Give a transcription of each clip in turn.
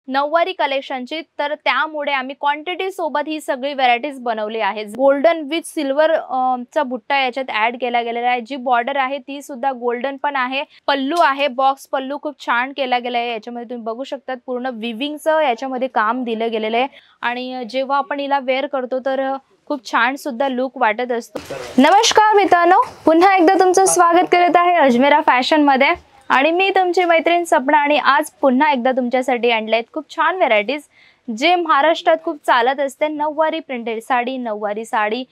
नऊवारी कलेक्शनची, तर त्यामुळे आम्ही क्वांटिटी सोबत ही सगळी व्हरायटीज बनवली आहे। गोल्डन विथ सिल्वर चा बुट्टा याच्यात ऍड केला गेलेला आहे। जी बॉर्डर आहे ती सुद्धा गोल्डन पण आहे। पल्लू आहे, बॉक्स पल्लू खूप छान केला गेला आहे। याच्यामध्ये तुम्ही बघू शकता पूर्ण विविंगचं याच्यामध्ये काम दिलं गेलेलं आहे आणि जेव्हा आपण हिला वेअर करतो तर खूप छान सुद्धा लुक वाटत असतो। नमस्कार मित्रांनो, पुन्हा एकदा तुमचं स्वागत करत आहे अजमेरा फॅशन मध्ये आणि मी तुमची मैत्रीण सपना आणि आज पुन्हा एकदा तुमच्यासाठी आणले आहेत खूप छान व्हरायटीज जे महाराष्ट्रात खूप चालत असते। नऊवारी प्रिंटेड साडी, नऊवारी साडी,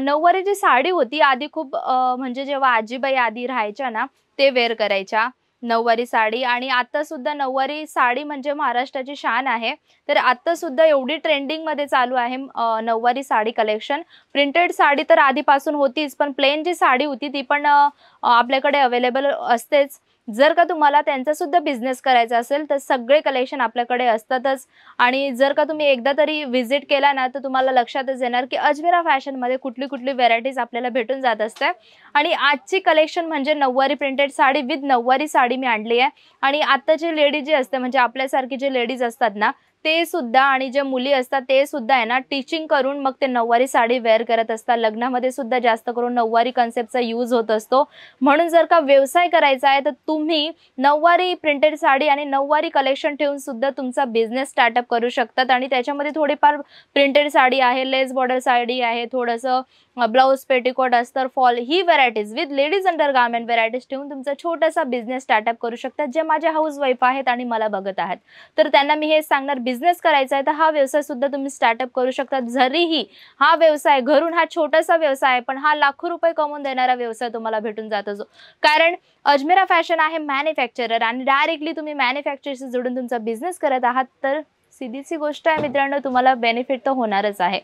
नऊवारी जी साडी होती आधी खूप म्हणजे जेव्हा आजीबाई आधी राहायच्या ना ते वेअर करायच्या नऊवारी साडी, आणि आता सुद्धा नऊवारी साडी म्हणजे महाराष्ट्राची शान आहे। तर आता सुद्धा एवढी ट्रेंडिंग मध्ये चालू आहे नऊवारी साडी कलेक्शन। प्रिंटेड साडी तर आधीपासून होतीच, पण प्लेन जी साडी होती ती पण आपल्याकडे अवेलेबल असतेच। जर का तुम्हाला त्यांचा सुद्धा बिझनेस करायचा असेल तर सगळे कलेक्शन आपल्याकडे असतातच। आणि जर का तुम्ही एकदा तरी व्हिजिट केला ना तर तुम्हाला लक्षातच येणार की अजमेरा फॅशन मध्ये कुठली कुठली व्हरायटीज आपल्याला भेटून जात असते। आणि आजची कलेक्शन म्हणजे नऊवारी प्रिंटेड साडी विथ नऊवारी साडी मी आणली आहे। आणि आताची लेडी जी असते म्हणजे आपल्यासारखी जे लेडीज असतात ना ते सुद्धा आणि जे मुली असतात ते सुद्धा आहे ना टीचिंग करून मग ते नऊवारी साडी वेअर करत असतात। लग्नामध्ये सुद्धा जास्त करून नऊवारी कन्सेप्टचा यूज होत असतो। म्हणून जर का व्यवसाय करायचा आहे तर तुम्ही नऊवारी प्रिंटेड साडी आणि नऊवारी कलेक्शन ठेवून सुद्धा तुमचा बिझनेस स्टार्टअप करू शकतात। आणि त्याच्यामध्ये थोडीफार प्रिंटेड साडी आहे, लेस बॉर्डर साडी आहे, थोडंसं ब्लाउज, पेटिकोट, अस्तर, फॉल ही varieties with ladies undergarment varieties ठेवून तुमचा छोटासा बिझनेस स्टार्टअप करू शकतात। जे माझे हाऊस वाईफ आहेत आणि मला बघत आहेत तर त्यांना मी हे सांगणार, बिझनेस करायचा आहे तर हा व्यवसाय सुद्धा तुम्ही स्टार्टअप करू शकता। जरीही हा व्यवसाय घरून हा छोटासा व्यवसाय आहे पण हा लाखो रुपये कमवून देणारा व्यवसाय तुम्हाला भेटून जात असतो। कारण अजमेरा फॅशन आहे मॅन्युफॅक्चरर आणि डायरेक्टली तुम्ही मॅन्युफॅक्चरशी जोडून तुमचा बिझनेस करत आहात तर सीधीची गोष्ट आहे मित्रांनो, तुम्हाला बेनिफिट तर होणारच आहे।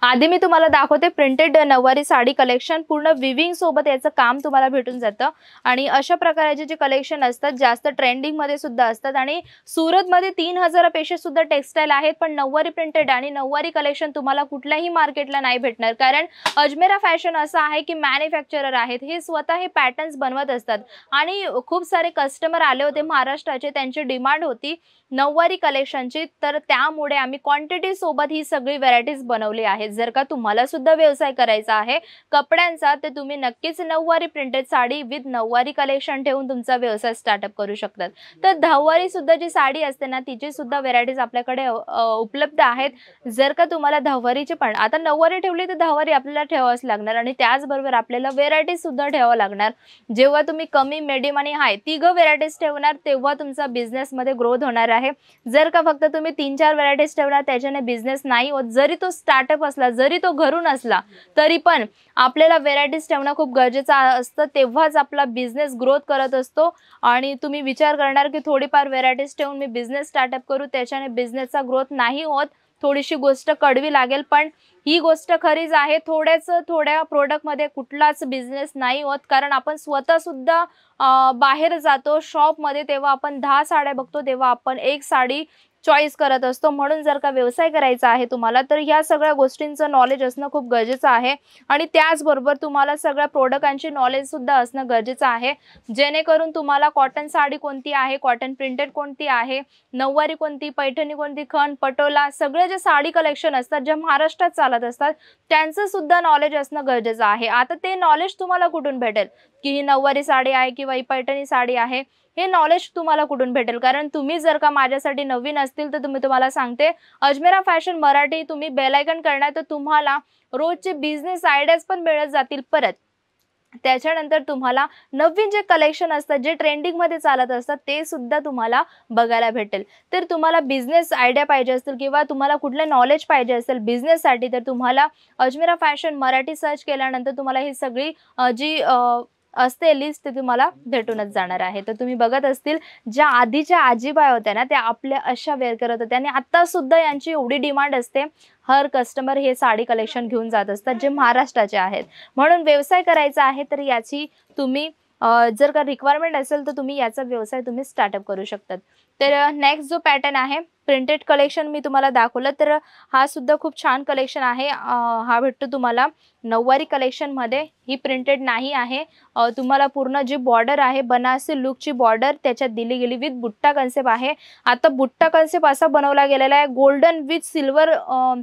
आधी मी तुम्हाला दाखवते प्रिंटेड नऊवारी साडी कलेक्शन, पूर्ण विविंग सोबत याचं काम तुम्हाला भेटून जातं। आणि अशा प्रकारचे जे कलेक्शन असतात जास्त ट्रेंडिंग मध्ये सुद्धा असतात आणि सुरत मध्ये 3000 पेक्षा सुद्धा टेक्सटाईल आहेत, पण नऊवारी प्रिंटेड आणि नऊवारी कलेक्शन तुम्हाला कुठल्याही मार्केटला नाही भेटणार। कारण अजमेरा फॅशन असं आहे की मॅन्युफॅक्चरर आहेत, हे स्वतः हे पॅटर्न्स बनवत असतात। आणि खूप सारे कस्टमर आले होते महाराष्ट्राचे, त्यांची डिमांड होती नऊवारी कलेक्शनची, तर त्यामुळे आम्ही क्वांटिटी सोबत ही सगळी व्हरायटीज बनवली आहेत। जर का तुम्हाला सुद्धा व्यवसाय करायचा आहे कपड्यांचा तर तुम्ही नक्कीच नऊवारी प्रिंटेड साडी विथ नऊवारी कलेक्शन ठेवून तुमचा व्यवसाय स्टार्टअप करू शकतात। तर दहावारी सुद्धा जी साडी असते ना तिची सुद्धा व्हरायटीज आपल्याकडे उपलब्ध आहेत। जर का तुम्हाला दहावारीची पण, आता नऊवारी ठेवली तर दहावारी आपल्याला ठेवावंच लागणार आणि त्याचबरोबर आपल्याला व्हरायटीज सुद्धा ठेवावं लागणार। जेव्हा तुम्ही कमी, मिडियम आणि हाय तिघं व्हरायटीज ठेवणार तेव्हा तुमचा बिझनेस मध्ये ग्रोथ होणार आहे। जर का फक्त तुम्ही 3-4 व्हरायटीज ठेवणार त्याच्याने बिझनेस नाही होत। जरी तो स्टार्टअप असला, जरी तो घरून असला तरी पण आपल्याला व्हरायटीज ठेवणं खूप गरजेचं असतं, तेव्हाच आपला बिझनेस ग्रोथ करत असतो। आणि तुम्ही विचार करणार की थोडीफार व्हरायटीज ठेवून मी बिझनेस स्टार्टअप करू, त्याच्याने बिझनेसचा ग्रोथ नाही होत। थोडीशी गोष्ट कडवी लागेल पण ही गोष्ट खरीच आहे। थोड्या प्रोडक्ट मध्ये कुठलाच बिझनेस नाही होत, कारण आपण स्वतः सुद्धा बाहेर जातो शॉप मध्ये तेव्हा आपण 10 साड्या बघतो तेव्हा आपण एक साडी चॉईस करत असतो। म्हणून जर का व्यवसाय करायचा आहे तुम्हाला तर ह्या सगळ्या गोष्टींचं नॉलेज असणं खूप गरजेचं आहे। आणि त्याचबरोबर तुम्हाला सगळ्या प्रोडक्टांची नॉलेज सुद्धा असणं गरजेचं आहे, जेणेकरून तुम्हाला कॉटन साडी कोणती आहे, कॉटन प्रिंटेड कोणती आहे, नऊवारी कोणती, पैठणी कोणती, खण, पटोला, सगळे जे साडी कलेक्शन असतात जे महाराष्ट्रात चालत असतात त्यांचं सुद्धा नॉलेज असणं गरजेचं आहे। आता ते नॉलेज तुम्हाला कुठून भेटेल की ही नऊवारी साडी आहे किंवा ही पैठणी साडी आहे, हे नॉलेज तुम्हाला कुठून भेटेल? कारण तुम्ही जर का माझ्यासाठी नवीन असतील तर तुम्हाला सांगते अजमेरा फॅशन मराठी तुम्ही बेल आयकॉन करणार तर तुम्हाला रोजचे बिझनेस आयडियाज पण मिळत जातील। परत त्याच्यानंतर तुम्हाला नवीन जे कलेक्शन असतात जे ट्रेंडिंग मध्ये चालत असतात ते सुद्धा तुम्हाला बघायला भेटेल। तर तुम्हाला बिझनेस आयडिया पाहिजे असेल किंवा तुम्हाला कुठलं नॉलेज पाहिजे असेल बिझनेस साठी तर तुम्हाला अजमेरा फॅशन मराठी सर्च केल्यानंतर तुम्हाला ही सगळी जी असते लिस्ट ते तुम्हाला भेटूनच जाणार आहे। तर तुम्ही बघत असतील ज्या आधीच्या आजीबाई होत्या ना त्या आपल्या अशा वेअर करत होत्या आणि आता सुद्धा यांची एवढी डिमांड असते, हर कस्टमर हे साडी कलेक्शन घेऊन जात असतात जे महाराष्ट्राचे आहेत। म्हणून व्यवसाय करायचा आहे तर याची तुम्ही जर का रिक्वायरमेंट असेल तर तुम्ही याचा व्यवसाय तुम्ही स्टार्टअप करू शकतात। तर नेक्स्ट जो पॅटर्न आहे प्रिंटेड कलेक्शन मी तुम्हाला दाखवलं, तर हा सुद्धा खूप छान कलेक्शन आहे. हा भेटतो तुम्हाला नऊवारी कलेक्शन मध्ये. ही प्रिंटेड नाही आहे, तुम्हाला पूर्ण जी बॉर्डर आहे बनारसी लुकची बॉर्डर त्याच्यात दिली गेली विथ बुट्टा कन्सेप्ट आहे. आता बुट्टा कन्सेप्ट असा बनवला गेलेला आहे, गोल्डन विथ सिल्वर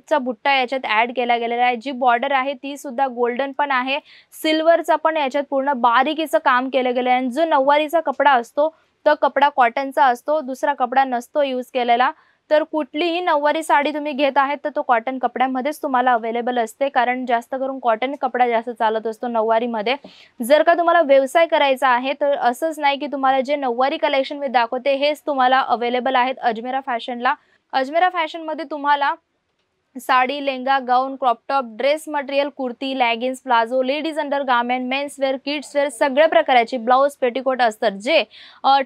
चा बुट्टा याच्यात ऍड केला गेलेला आहे. जी बॉर्डर आहे ती सुद्धा गोल्डन पण आहे, सिल्वरचा पण याच्यात पूर्ण बारीकीचं काम केलं गेलं आहे. जो नऊवारीचा कपडा असतो तो कपडा कॉटनचा असतो, दुसरा कपडा नसतो यूज केलेला. तर कुठलीही नऊवारी साडी तुम्ही घेत आहेत तर तो कॉटन कपड्यामध्येच तुम्हाला अवेलेबल असते, कारण जास्त करून कॉटन कपडा जास्त चालत असतो नऊवारीमध्ये. जर का तुम्हाला व्यवसाय करायचा आहे तर असंच नाही की तुम्हाला जे नऊवारी कलेक्शन मी दाखवते हेच तुम्हाला अवेलेबल आहेत अजमेरा फॅशनला. अजमेरा फॅशनमध्ये तुम्हाला sari, lehenga, gown, crop top, dress material, kurti, leggings, palazzo, ladies undergarment, men's wear, kids wear सगळ्या प्रकारचे ब्लाउज, पेटिकोट असतात. जे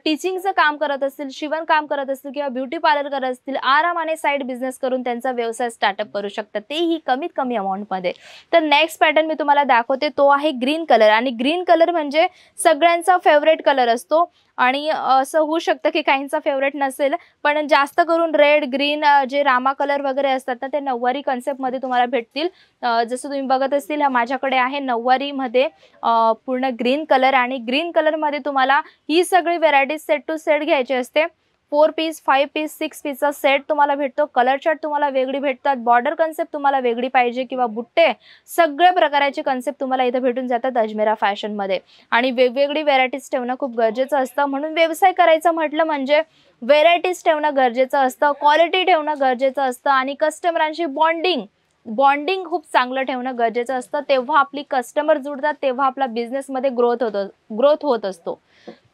टीचिंगचं काम करत असतील, शिवण काम करत असतील किंवा ब्युटी पार्लर करत असतील, आरामाने साईड बिझनेस करून त्यांचा व्यवसाय स्टार्टअप करू शकतात, तेही कमीत कमी अमाऊंटमध्ये. तर नेक्स्ट पॅटर्न मी तुम्हाला दाखवते तो आहे ग्रीन कलर. आणि ग्रीन कलर म्हणजे सगळ्यांचा फेवरेट कलर असतो. आणि असं होऊ शकतं की काहींचा फेवरेट नसेल, पण जास्त करून रेड, ग्रीन, जे रामा कलर वगैरे असतात ना ते नऊवारी कन्सेप्टमध्ये तुम्हाला भेटतील. जसं तुम्ही बघत असतील माझ्याकडे आहे नऊवारीमध्ये पूर्ण ग्रीन कलर. आणि ग्रीन कलरमध्ये तुम्हाला ही सगळी व्हेरायटीज सेट टू सेट घ्यायची असते. 4 पीस, 5 पीस, 6 पीसचा सेट तुम्हाला भेटतो. कलर चार्ट तुम्हाला वेगळी भेटतात, बॉर्डर कन्सेप्ट तुम्हाला वेगळी पाहिजे किंवा बुट्टे, सगळ्या प्रकारचे कन्सेप्ट तुम्हाला इथे भेटून जातात अजमेरा फॅशनमध्ये. आणि वेगवेगळी व्हेरायटीज ठेवणं खूप गरजेचं असतं. म्हणून व्यवसाय करायचं म्हटलं म्हणजे व्हेरायटीज ठेवणं गरजेचं असतं, क्वालिटी ठेवणं गरजेचं असतं आणि कस्टमरांशी बॉन्डिंग खूप चांगलं ठेवणं गरजेचं असतं. तेव्हा आपली कस्टमर जुळतात, तेव्हा आपला बिझनेसमध्ये ग्रोथ होत असतो.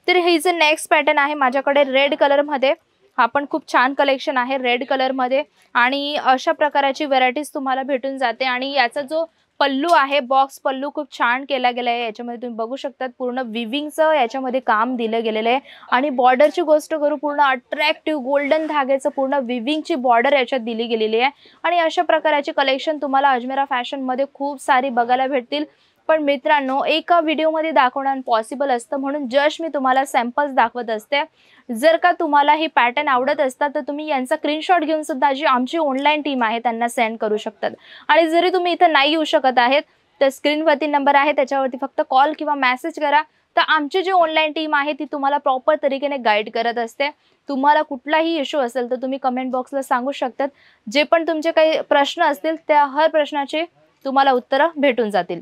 तर हे जे नेक्स्ट पॅटर्न आहे माझ्याकडे रेड कलरमध्ये, हा पण खूप छान कलेक्शन आहे रेड कलरमध्ये. आणि अशा प्रकारची व्हेरायटीज तुम्हाला भेटून जाते. आणि याचा जो पल्लू आहे, बॉक्स पल्लू खूप छान केला गेला आहे. याच्यामध्ये तुम्ही बघू शकतात पूर्ण विविंगचं याच्यामध्ये काम दिलं गेलेलं आहे. आणि बॉर्डरची गोष्ट करू, पूर्ण अट्रॅक्टिव्ह गोल्डन धाग्याचं पूर्ण विविंगची बॉर्डर याच्यात दिली गेलेली आहे. आणि अशा प्रकारची कलेक्शन तुम्हाला अजमेरा फॅशनमध्ये खूप सारी बघायला भेटतील. पण मित्रांनो, एका व्हिडिओमध्ये दाखवणं पॉसिबल असतं, म्हणून जस्ट मी तुम्हाला सॅम्पल्स दाखवत असते. जर का तुम्हाला ही पॅटर्न आवडत असतात तर तुम्ही यांचा स्क्रीनशॉट घेऊन सुद्धा जी आमची ऑनलाईन टीम आहे त्यांना सेंड करू शकतात. आणि जरी तुम्ही इथं नाही येऊ शकत आहेत तर स्क्रीनवरती नंबर आहे त्याच्यावरती फक्त कॉल किंवा मेसेज करा. तर आमची जी ऑनलाईन टीम आहे ती तुम्हाला प्रॉपर तरीकेने गाईड करत असते. तुम्हाला कुठलाही इश्यू असेल तर तुम्ही कमेंट बॉक्सला सांगू शकतात. जे पण तुमचे काही प्रश्न असतील त्या हर प्रश्नाचे तुम्हाला उत्तरं भेटून जातील.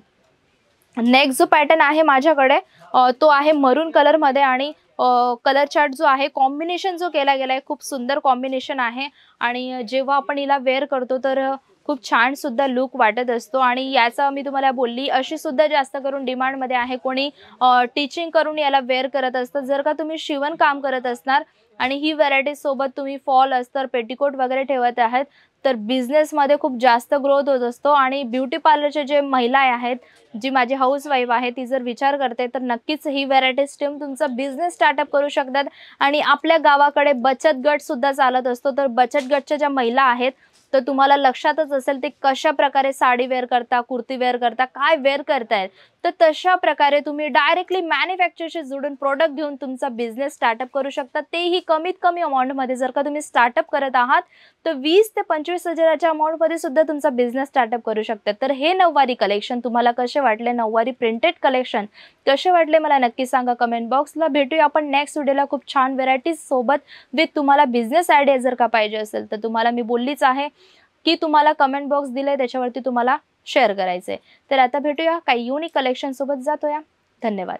नेक्स्ट जो पॅटर्न आहे माझ्याकडे तो आहे मरून कलरमध्ये. आणि कलर चार्ट जो आहे, कॉम्बिनेशन जो केला गेला आहे खूप सुंदर कॉम्बिनेशन आहे. आणि जेव्हा आपण हिला वेअर करतो तर खूप छान सुद्धा लुक वाटत असतो. आणि याचा मी तुम्हाला बोलली अशी सुद्धा जास्त करून डिमांडमध्ये आहे. कोणी टीचिंग करून याला वेअर करत असतं. जर का तुम्ही शिवण काम करत असणार आणि ही व्हरायटी सोबत तुम्ही फॉल, अस्तर, पेटिकोट वगैरे ठेवत आहात तर बिझनेसमध्ये खूप जास्त ग्रोथ होत असतो. आणि ब्युटी पार्लरचे जे महिला आहेत, जी माझी हाऊसवाईफ आहे, ती जर विचार करते तर नक्कीच ही व्हरायटीज ठेवून तुमचा बिझनेस स्टार्टअप करू शकतात. आणि आपल्या गावाकडे बचत गट सुद्धा चालत असतो. तर बचत गटच्या ज्या महिला आहेत तर तुम्हाला लक्षातच असेल ते कशा प्रकारे साडी वेअर करता, कुर्ती वेअर करता, काय वेअर करतायत. तर तशा प्रकारे तुम्ही डायरेक्टली मॅन्युफॅक्चरशी जोडून प्रोडक्ट घेऊन तुमचा बिझनेस स्टार्टअप करू शकता, तेही कमीत कमी अमाऊंटमध्ये. जर का तुम्ही स्टार्टअप करत आहात तर 20 ते 25 हजाराच्या अमाऊंटमध्ये सुद्धा तुमचा बिझनेस स्टार्टअप करू शकतात. तर हे नऊवारी कलेक्शन तुम्हाला कसे वाटले, नऊवारी प्रिंटेड कलेक्शन कसे वाटले मला नक्की सांगा कमेंट बॉक्सला. भेटूया आपण नेक्स्ट व्हिडिओला खूप छान व्हेरायटीज सोबत. विथ तुम्हाला बिझनेस आयडिया जर का पाहिजे असेल तर तुम्हाला मी बोललीच आहे की तुम्हाला कमेंट बॉक्स दिलाय त्याच्यावरती तुम्हाला शेअर करायचंय. तर आता भेटूया काही युनिक कलेक्शन सोबत. जातोया. धन्यवाद.